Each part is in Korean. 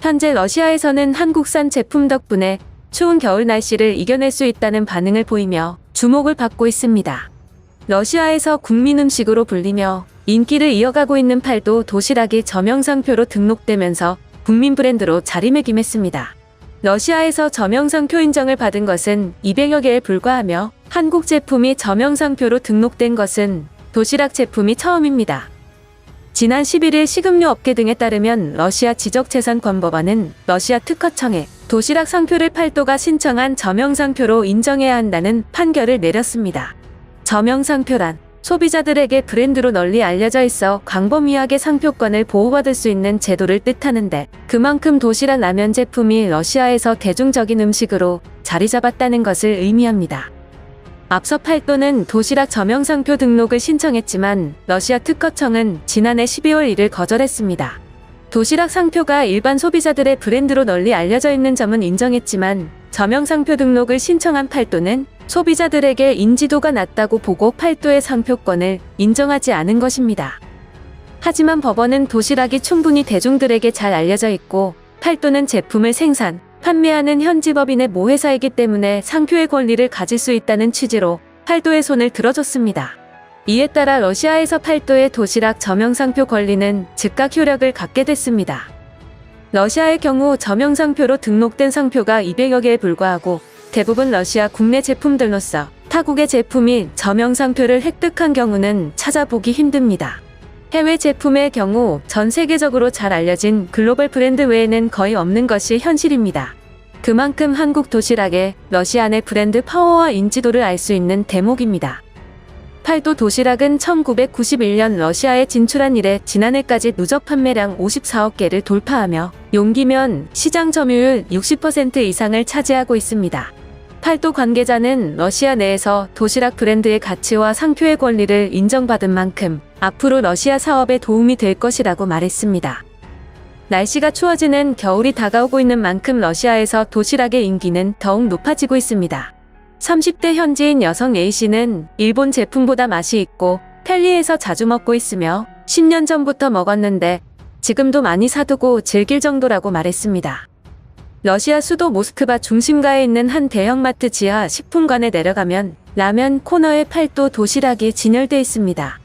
현재 러시아에서는 한국산 제품 덕분에 추운 겨울 날씨를 이겨낼 수 있다는 반응을 보이며 주목을 받고 있습니다. 러시아에서 국민 음식으로 불리며 인기를 이어가고 있는 팔도 도시락이 저명상표로 등록되면서 국민 브랜드로 자리매김했습니다. 러시아에서 저명상표 인정을 받은 것은 200여 개에 불과하며 한국 제품이 저명상표로 등록된 것은 도시락 제품이 처음입니다. 지난 11일 식음료 업계 등에 따르면 러시아 지적재산권법원은 러시아 특허청에 도시락 상표를 팔도가 신청한 저명상표로 인정해야 한다는 판결을 내렸습니다. 저명상표란 소비자들에게 브랜드로 널리 알려져 있어 광범위하게 상표권을 보호받을 수 있는 제도를 뜻하는데, 그만큼 도시락 라면 제품이 러시아에서 대중적인 음식으로 자리 잡았다는 것을 의미합니다. 앞서 팔도는 도시락 저명상표 등록을 신청했지만 러시아 특허청은 지난해 12월 1일 거절했습니다. 도시락 상표가 일반 소비자들의 브랜드로 널리 알려져 있는 점은 인정했지만 저명상표 등록을 신청한 팔도는 소비자들에게 인지도가 낮다고 보고 팔도의 상표권을 인정하지 않은 것입니다. 하지만 법원은 도시락이 충분히 대중들에게 잘 알려져 있고 팔도는 제품을 생산, 판매하는 현지 법인의 모회사이기 때문에 상표의 권리를 가질 수 있다는 취지로 팔도의 손을 들어줬습니다. 이에 따라 러시아에서 팔도의 도시락 저명상표 권리는 즉각 효력을 갖게 됐습니다. 러시아의 경우 저명상표로 등록된 상표가 200여 개에 불과하고 대부분 러시아 국내 제품들로서 타국의 제품이 저명상표를 획득한 경우는 찾아보기 힘듭니다. 해외 제품의 경우 전 세계적으로 잘 알려진 글로벌 브랜드 외에는 거의 없는 것이 현실입니다. 그만큼 한국 도시락의 러시아 내 브랜드 파워와 인지도를 알 수 있는 대목입니다. 팔도 도시락은 1991년 러시아에 진출한 이래 지난해까지 누적 판매량 54억 개를 돌파하며 용기면 시장 점유율 60% 이상을 차지하고 있습니다. 팔도 관계자는 러시아 내에서 도시락 브랜드의 가치와 상표의 권리를 인정받은 만큼 앞으로 러시아 사업에 도움이 될 것이라고 말했습니다. 날씨가 추워지는 겨울이 다가오고 있는 만큼 러시아에서 도시락의 인기는 더욱 높아지고 있습니다. 30대 현지인 여성 A씨는 일본 제품보다 맛이 있고 편리해서 자주 먹고 있으며 10년 전부터 먹었는데 지금도 많이 사두고 즐길 정도라고 말했습니다. 러시아 수도 모스크바 중심가에 있는 한 대형마트 지하 식품관에 내려가면 라면 코너에 팔도 도시락이 진열돼 있습니다.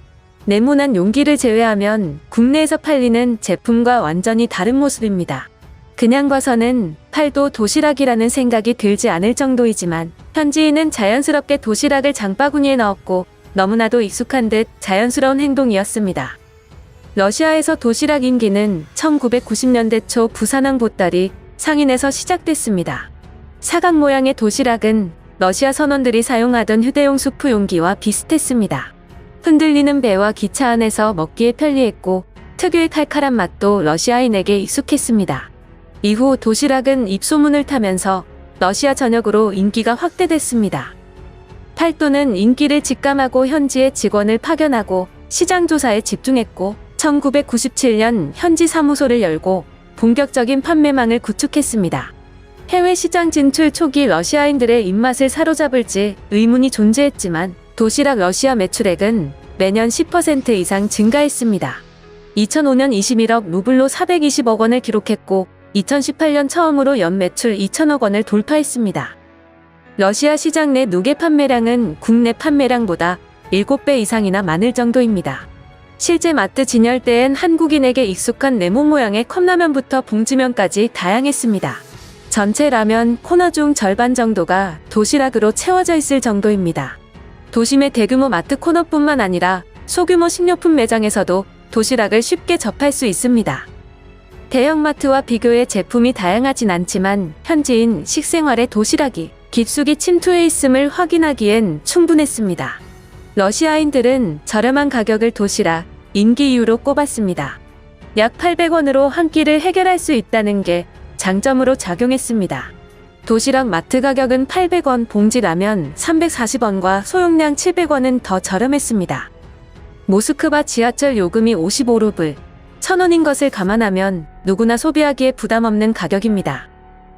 네모난 용기를 제외하면 국내에서 팔리는 제품과 완전히 다른 모습입니다. 그냥 봐서는 팔도 도시락이라는 생각이 들지 않을 정도이지만 현지인은 자연스럽게 도시락을 장바구니에 넣었고 너무나도 익숙한 듯 자연스러운 행동이었습니다. 러시아에서 도시락 인기는 1990년대 초 부산항 보따리 상인에서 시작됐습니다. 사각 모양의 도시락은 러시아 선원들이 사용하던 휴대용 수프 용기와 비슷했습니다. 흔들리는 배와 기차 안에서 먹기에 편리했고 특유의 칼칼한 맛도 러시아인에게 익숙했습니다. 이후 도시락은 입소문을 타면서 러시아 전역으로 인기가 확대됐습니다. 팔도는 인기를 직감하고 현지에 직원을 파견하고 시장 조사에 집중했고 1997년 현지 사무소를 열고 본격적인 판매망을 구축했습니다. 해외 시장 진출 초기 러시아인들의 입맛을 사로잡을지 의문이 존재했지만 도시락 러시아 매출액은 매년 10% 이상 증가했습니다. 2005년 21억 루블로 420억 원을 기록했고 2018년 처음으로 연매출 2천억 원을 돌파했습니다. 러시아 시장 내 누계 판매량은 국내 판매량보다 7배 이상이나 많을 정도입니다. 실제 마트 진열대엔 한국인에게 익숙한 네모 모양의 컵라면부터 봉지면까지 다양했습니다. 전체 라면 코너 중 절반 정도가 도시락으로 채워져 있을 정도입니다. 도심의 대규모 마트 코너뿐만 아니라 소규모 식료품 매장에서도 도시락을 쉽게 접할 수 있습니다. 대형마트와 비교해 제품이 다양하진 않지만 현지인 식생활에 도시락이 깊숙이 침투해 있음을 확인하기엔 충분했습니다. 러시아인들은 저렴한 가격을 도시락 인기 이유로 꼽았습니다. 약 800원으로 한 끼를 해결할 수 있다는 게 장점으로 작용했습니다. 도시락 마트 가격은 800원, 봉지 라면 340원과 소용량 700원은 더 저렴했습니다. 모스크바 지하철 요금이 55루블, 1000원인 것을 감안하면 누구나 소비하기에 부담 없는 가격입니다.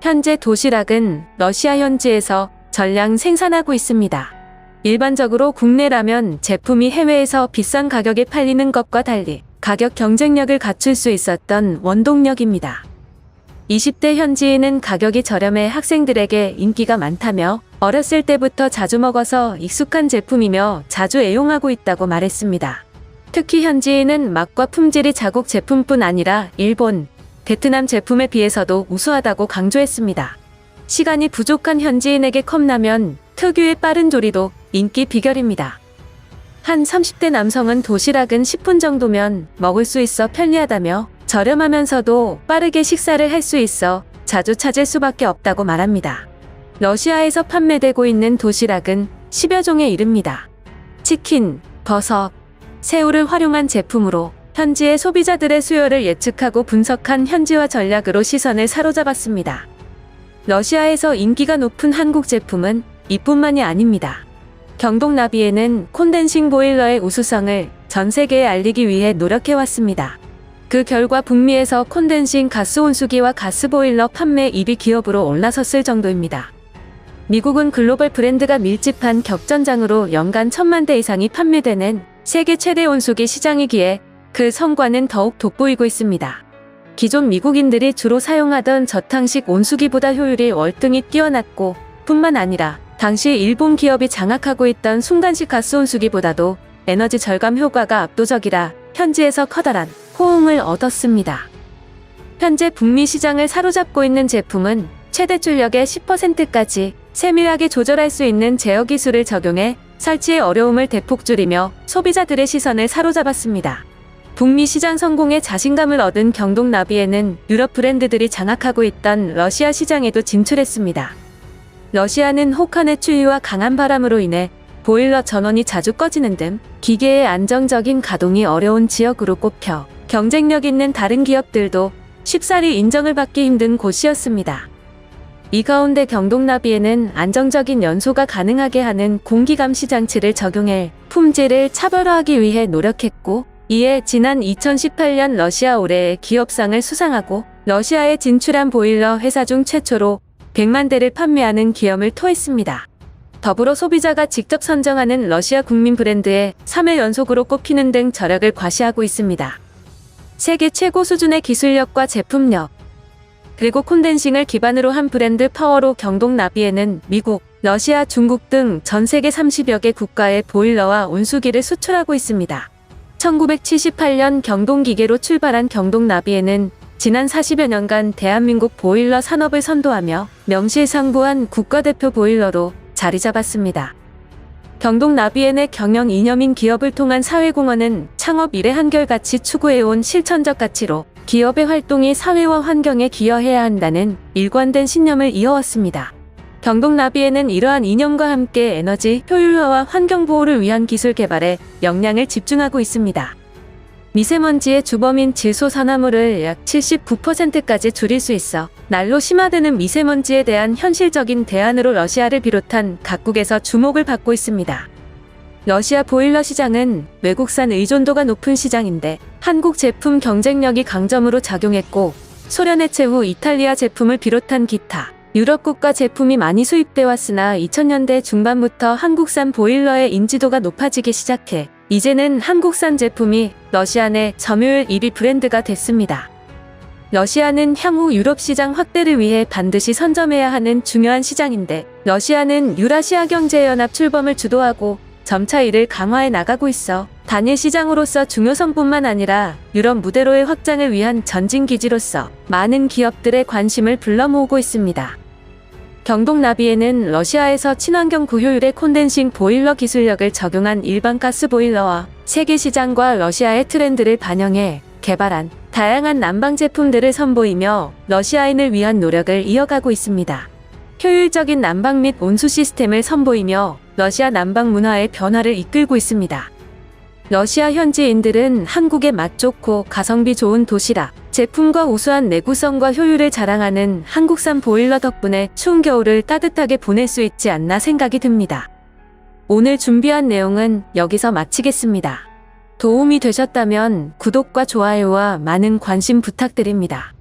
현재 도시락은 러시아 현지에서 전량 생산하고 있습니다. 일반적으로 국내 라면 제품이 해외에서 비싼 가격에 팔리는 것과 달리 가격 경쟁력을 갖출 수 있었던 원동력입니다. 20대 현지인은 가격이 저렴해 학생들에게 인기가 많다며 어렸을 때부터 자주 먹어서 익숙한 제품이며 자주 애용하고 있다고 말했습니다. 특히 현지인은 맛과 품질이 자국 제품뿐 아니라 일본, 베트남 제품에 비해서도 우수하다고 강조했습니다. 시간이 부족한 현지인에게 컵라면 특유의 빠른 조리도 인기 비결입니다. 한 30대 남성은 도시락은 10분 정도면 먹을 수 있어 편리하다며 저렴하면서도 빠르게 식사를 할 수 있어 자주 찾을 수밖에 없다고 말합니다. 러시아에서 판매되고 있는 도시락은 10여 종에 이릅니다. 치킨, 버섯, 새우를 활용한 제품으로 현지의 소비자들의 수요를 예측하고 분석한 현지화 전략으로 시선을 사로잡았습니다. 러시아에서 인기가 높은 한국 제품은 이뿐만이 아닙니다. 경동나비에는 콘덴싱 보일러의 우수성을 전 세계에 알리기 위해 노력해왔습니다. 그 결과 북미에서 콘덴싱 가스 온수기와 가스 보일러 판매 1위 기업으로 올라섰을 정도입니다. 미국은 글로벌 브랜드가 밀집한 격전장으로 연간 1000만 대 이상이 판매되는 세계 최대 온수기 시장이기에 그 성과는 더욱 돋보이고 있습니다. 기존 미국인들이 주로 사용하던 저탕식 온수기보다 효율이 월등히 뛰어났고 뿐만 아니라 당시 일본 기업이 장악하고 있던 순간식 가스 온수기보다도 에너지 절감 효과가 압도적이라 현지에서 커다란 호응을 얻었습니다. 현재 북미 시장을 사로잡고 있는 제품은 최대 출력의 10%까지 세밀하게 조절할 수 있는 제어 기술을 적용해 설치의 어려움을 대폭 줄이며 소비자들의 시선을 사로잡았습니다. 북미 시장 성공에 자신감을 얻은 경동나비에는 유럽 브랜드들이 장악하고 있던 러시아 시장에도 진출했습니다. 러시아는 혹한의 추위와 강한 바람으로 인해 보일러 전원이 자주 꺼지는 등 기계의 안정적인 가동이 어려운 지역으로 꼽혀 경쟁력 있는 다른 기업들도 쉽사리 인정을 받기 힘든 곳이었습니다. 이 가운데 경동나비에는 안정적인 연소가 가능하게 하는 공기감시 장치를 적용해 품질을 차별화하기 위해 노력했고, 이에 지난 2018년 러시아 올해의 기업상을 수상하고 러시아에 진출한 보일러 회사 중 최초로 100만 대를 판매하는 기염을 토했습니다. 더불어 소비자가 직접 선정하는 러시아 국민 브랜드에 3회 연속으로 꼽히는 등 저력을 과시하고 있습니다. 세계 최고 수준의 기술력과 제품력, 그리고 콘덴싱을 기반으로 한 브랜드 파워로 경동나비에는 미국, 러시아, 중국 등 전 세계 30여 개 국가의 보일러와 온수기를 수출하고 있습니다. 1978년 경동기계로 출발한 경동나비에는 지난 40여 년간 대한민국 보일러 산업을 선도하며 명실상부한 국가대표 보일러로 자리 잡았습니다. 경동나비엔의 경영 이념인 기업을 통한 사회공헌은 창업 이래 한결같이 추구해온 실천적 가치로 기업의 활동이 사회와 환경에 기여해야 한다는 일관된 신념을 이어왔습니다. 경동나비에는 이러한 이념과 함께 에너지 효율화와 환경보호를 위한 기술 개발에 역량을 집중하고 있습니다. 미세먼지의 주범인 질소산화물을 약 79%까지 줄일 수 있어 날로 심화되는 미세먼지에 대한 현실적인 대안으로 러시아를 비롯한 각국에서 주목을 받고 있습니다. 러시아 보일러 시장은 외국산 의존도가 높은 시장인데 한국 제품 경쟁력이 강점으로 작용했고, 소련 해체 후 이탈리아 제품을 비롯한 기타 유럽 국가 제품이 많이 수입돼 왔으나 2000년대 중반부터 한국산 보일러의 인지도가 높아지기 시작해 이제는 한국산 제품이 러시아 내 점유율 1위 브랜드가 됐습니다. 러시아는 향후 유럽 시장 확대를 위해 반드시 선점해야 하는 중요한 시장인데, 러시아는 유라시아경제연합 출범을 주도하고 점차 이를 강화해 나가고 있어 단일 시장으로서 중요성뿐만 아니라 유럽 무대로의 확장을 위한 전진 기지로서 많은 기업들의 관심을 불러 모으고 있습니다. 경동나비에는 러시아에서 친환경 고효율의 콘덴싱 보일러 기술력을 적용한 일반 가스 보일러와 세계 시장과 러시아의 트렌드를 반영해 개발한 다양한 난방 제품들을 선보이며 러시아인을 위한 노력을 이어가고 있습니다. 효율적인 난방 및 온수 시스템을 선보이며 러시아 난방 문화의 변화를 이끌고 있습니다. 러시아 현지인들은 한국의 맛 좋고 가성비 좋은 도시락, 제품과 우수한 내구성과 효율을 자랑하는 한국산 보일러 덕분에 추운 겨울을 따뜻하게 보낼 수 있지 않나 생각이 듭니다. 오늘 준비한 내용은 여기서 마치겠습니다. 도움이 되셨다면 구독과 좋아요와 많은 관심 부탁드립니다.